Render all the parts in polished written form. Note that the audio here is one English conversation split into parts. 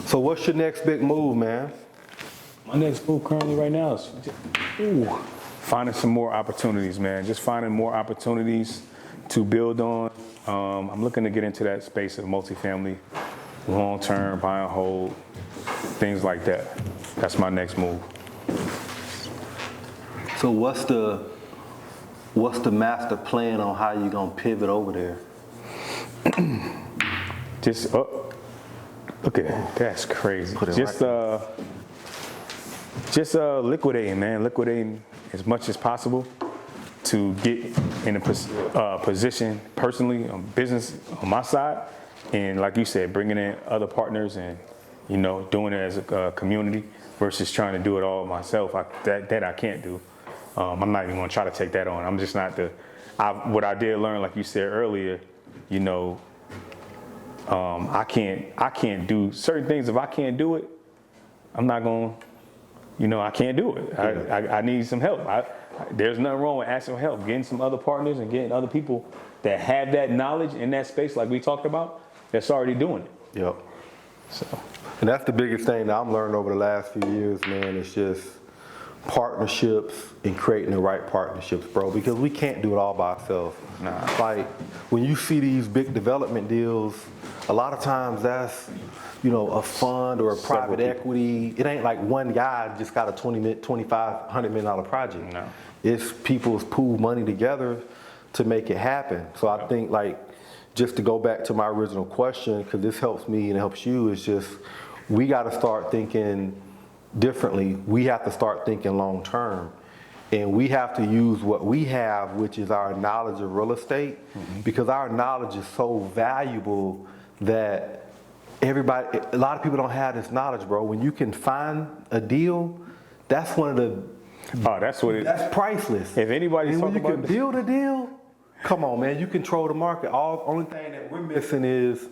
So what's your next big move, man? My next move currently right now is finding some more opportunities, man. Just finding more opportunities to build on. I'm looking to get into that space of multifamily, long-term, buy and hold, things like that. That's my next move. So what's the master plan on how you gonna pivot over there? Just look at that. That's crazy. Just liquidating, man. Liquidating as much as possible to get in a position personally, on business on my side, and like you said, bringing in other partners and doing it as a community versus trying to do it all myself. That I can't do. I'm not even gonna try to take that on. I'm just not what I did learn, like you said earlier, I can't do certain things. If I can't do it, I'm not gonna, I can't do it. I need some help. There's nothing wrong with asking for help, getting some other partners and getting other people that have that knowledge in that space, like we talked about, that's already doing it. Yep. So, and that's the biggest thing that I'm learning over the last few years, man. It's just partnerships and creating the right partnerships, bro, because we can't do it all by ourselves. Nah. Like when you see these big development deals, a lot of times that's a fund or a private equity. It ain't like one guy just got a $25, $100 million project. No. It's people's pool money together to make it happen. So I think, like, just to go back to my original question, because this helps me and it helps you, is just we got to start thinking differently. We have to start thinking long term, and we have to use what we have, which is our knowledge of real estate, because our knowledge is so valuable that a lot of people don't have this knowledge, bro. When you can find a deal, that's one of the that's priceless. If anybody's talking about when you can build a deal, come on, man, you control the market. Only thing that we're missing is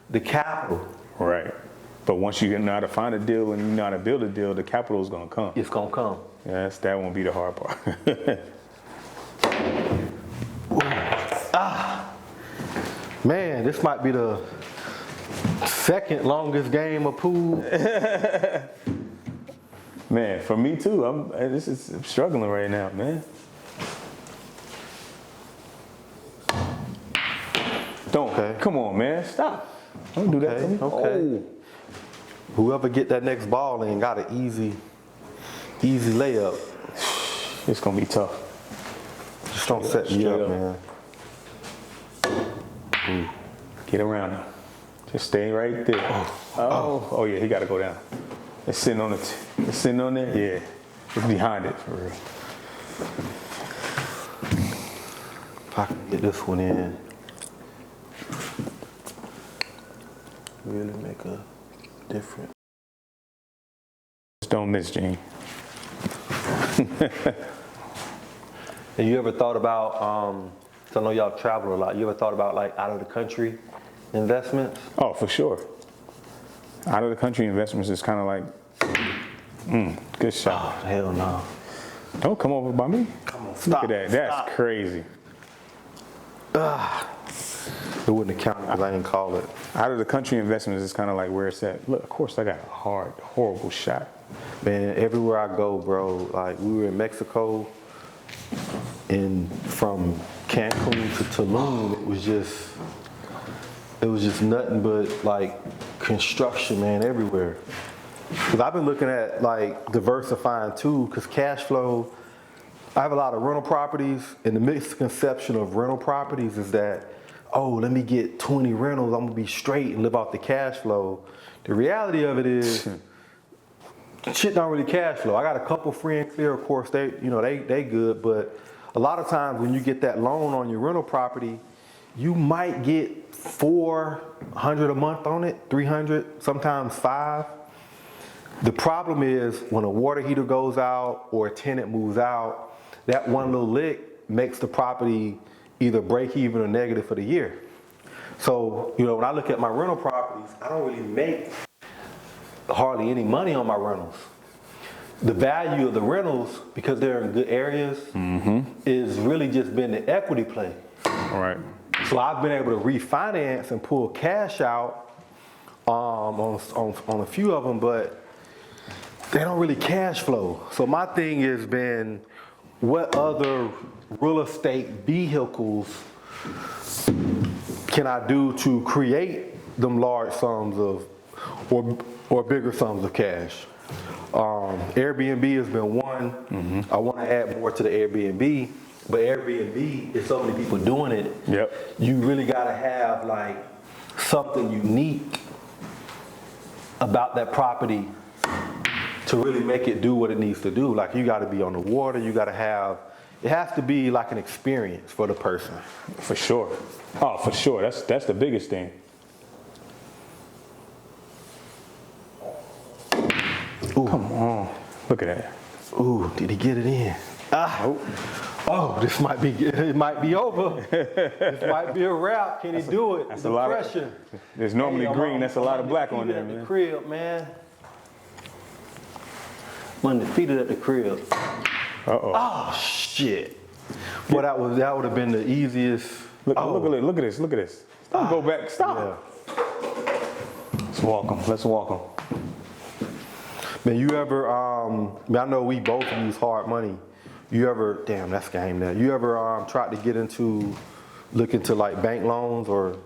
the capital. Right. But once you know how to find a deal and you know how to build a deal, the capital is going to come. It's going to come. Yes, that won't be the hard part. Man, this might be the second longest game of pool. Man, for me too. I'm struggling right now, man. Come on, man, stop. Don't do that to me. Okay. Oh. Whoever get that next ball in got an easy layup. It's gonna be tough. Just don't set me up, man. Ooh. Get around him. Just stay right there. Oh yeah, he got to go down. It's sitting on it's sitting on there. Yeah, it's behind it for real. If I can get this one in, really make a difference. Just don't miss, Gene. And you ever thought about? So I know y'all travel a lot. You ever thought about like out of the country investments? Oh, for sure. Out of the country investments is kind of like, good shot. Oh, hell no. Don't come over by me. Come on, stop. Look at that. That's crazy. It wouldn't have counted because I didn't call it. Out of the country investments is kind of like where it's at. Look, of course I got a horrible shot. Man, everywhere I go, bro, like we were in Mexico and from Cancun to Tulum, it was just nothing but like construction, man, everywhere. Because I've been looking at like diversifying too, because cash flow, I have a lot of rental properties, and the misconception of rental properties is that, oh, let me get 20 rentals, I'm gonna be straight and live off the cash flow. The reality of it is, shit not really cash flow. I got a couple free and clear, of course, they good, but a lot of times when you get that loan on your rental property, you might get $400 a month on it, 300, sometimes 5. The problem is when a water heater goes out or a tenant moves out, that one little lick makes the property either break even or negative for the year. So, when I look at my rental properties, I don't really make hardly any money on my rentals. The value of the rentals, because they're in good areas, is really just been the equity play. All right. So I've been able to refinance and pull cash out on a few of them, but they don't really cash flow. So my thing has been, what other real estate vehicles can I do to create them large sums of, or bigger sums of cash? Airbnb has been one. I want to add more to the Airbnb, but Airbnb is so many people doing it. Yep. You really got to have like something unique about that property to really make it do what it needs to do. Like, you got to be on the water. You got to have, it has to be like an experience for the person. For sure. Oh, for sure. That's the biggest thing. Ooh. Come on. Look at that. Ooh, did he get it in? Ah. Oh, this might be, it might be over. This might be a wrap. Can he do it? That's the a lot pressure. of, there's normally green. That's a lot of black on there, man. The crib, man. Undefeated at the crib. Uh-oh. Oh, shit. Well, that would have been the easiest. Look at this. Look at this. Don't go back. Stop. Yeah. Let's walk them. Let's walk them. Man, you ever, I know we both use hard money. You ever, damn, that's game now. You ever tried to get into, look into like bank loans or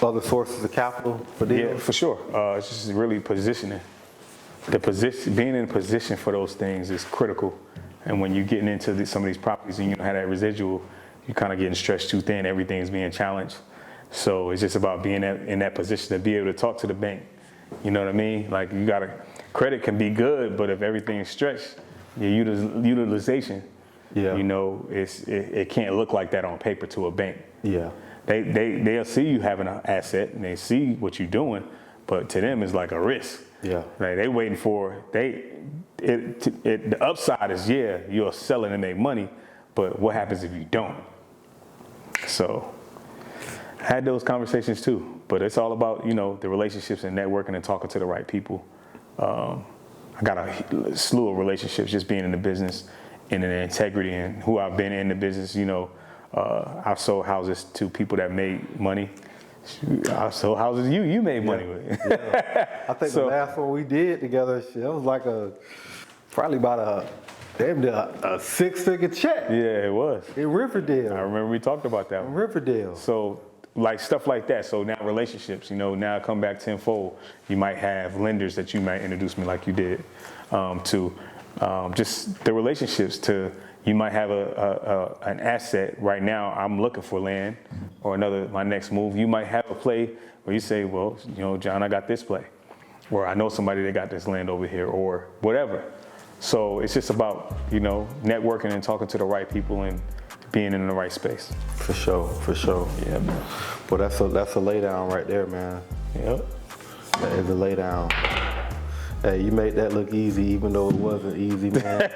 other sources of capital for deals? Yeah, for sure. It's just really positioning. Being in a position for those things is critical. And when you're getting into some of these properties and you don't have that residual, you're kind of getting stretched too thin. Everything's being challenged. So it's just about being in that position to be able to talk to the bank. You know what I mean? Like, credit can be good, but if everything's stretched, your utilization, you know, it can't look like that on paper to a bank. Yeah. They'll see you having an asset and they see what you're doing, but to them it's like a risk. Yeah. Like, they waiting for, the upside is, yeah, you'll sell it and make money, but what happens if you don't? So I had those conversations too, but it's all about, you know, the relationships and networking and talking to the right people. I got a slew of relationships just being in the business and in the integrity and who I've been in the business. You know, I've sold houses to people that made money. I sold houses you made money with. Yeah. I think the last one we did together, shit, that was like probably about a six-figure check. Yeah, it was. In Riverdale. I remember we talked about that. In Riverdale. So, like, stuff like that. So now relationships, you know, now come back tenfold. You might have lenders that you might introduce me like you did to. Just the relationships to, you might have an asset right now. I'm looking for land or my next move. You might have a play where you say, well, you know, John, I got this play. Or I know somebody that got this land over here or whatever. So it's just about, you know, networking and talking to the right people and being in the right space. For sure, for sure. Yeah, man. Well, that's a lay down right there, man. Yep. That is a lay down. Hey, you made that look easy, even though it wasn't easy, man.